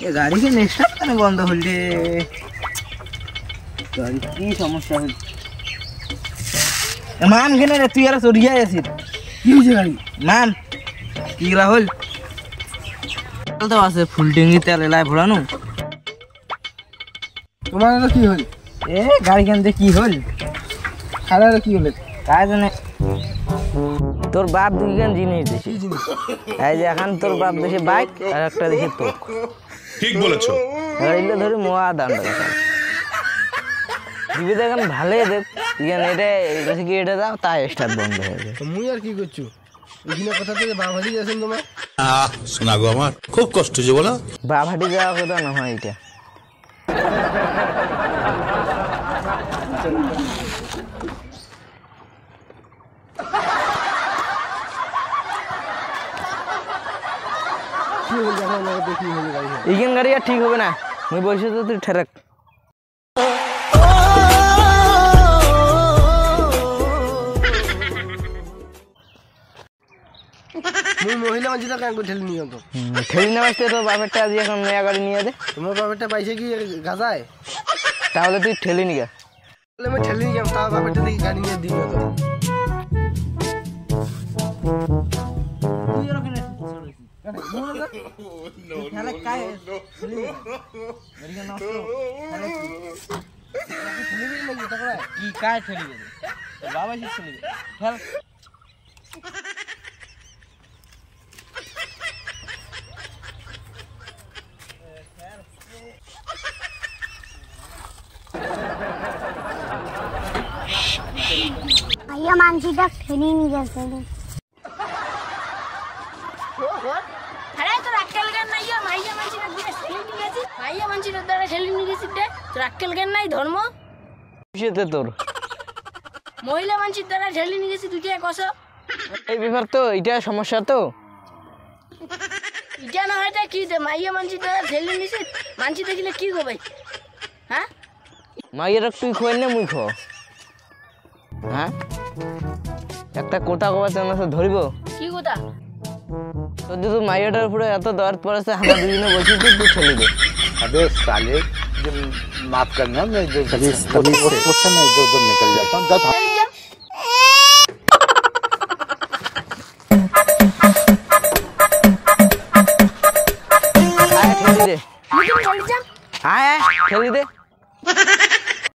এ গাড়ি কি নেক্সট কেন বন্ধ হলে গাড়ি কি সমস্যা হল মান কেন রে তুই আর চড়িয়া আছিস কি হয়েছে গাড়ি মান কি রাহুল তো আছে ফুল ট্যাঙ্কি তেল এলাই ভরানো তোমার কি হল এ গাড়ি কেন কি হল খারাপ কি হল কাজ জানে তোর বাপ দুই কেন জিনিস দিছে এই যে এখন তোর বাপ দেশে বাইক আর একটা দেশে তোক ঠিক বলেছো গাড়িটা ধরে মোয়া দান্ড দিবি দেখেন ভালোই দেখ ইখান এটা কাছে কি এটা দাও তাই স্টার্ট বন্ধ হয়ে যায় মুই আর কি করছো এখানে কথা থেকে বাপ হাজি যাচ্ছেন তোমার শোনা গো আমার খুব কষ্ট হচ্ছে বলো বাপ হাঁটি যাওয়া কথা না হয় এটা ইখান গাড়ি আর ঠিক হবে না মুই বলছি তো তুই ঠেরাক মুই মহিলা মানুষটা কেন ঠেলি নিয়ে তো ঠেলি না আসতে তো বাপেরটা আজ এখন নয়া গাড়ি নিয়ে দে তোমার বাপেরটা পাইছে কি গাজায় তাহলে তুই ঠেলি নিগা তাহলে আমি ঠেলি নিয়ে তার বাপেরটা দেখি গাড়ি নিয়ে দিই না তো কি কায় ঠেলিবে বাবা সে ঠেলিবে খেল भैया मानसीटा ठेली नहीं करते अरे तो अक्कल गन नहीं है भैया मानसीटा दिने ठेली नहीं गेছি भैया मानसीटा দ্বারা ठेली नहीं गेছি তে তোর अक्कल गन নাই ধর্ম কিসেতে তোর মহিলা মানসির দ্বারা ठेली नहीं गेছি দুইটা কস এই ব্যাপার তো এটা সমস্যা তো এটা না হয়টা কি দে ভैया মানসির দ্বারা ठेली নিছি মানসি দেখিলে কি হবে হ্যাঁ মাইয়ের তুই খোয় না মুই খো হ্যাঁ একটা কোটা কবা চান্স ধরিব কি কথা তোর যদি মাইয়াটার উপরে এত দরদ পড়েছে আমরা দুজনে বসে তুই ঠেলি দে अबे साले माफ करना मैं जो पुलिस मैं जो निकल जाता हूँ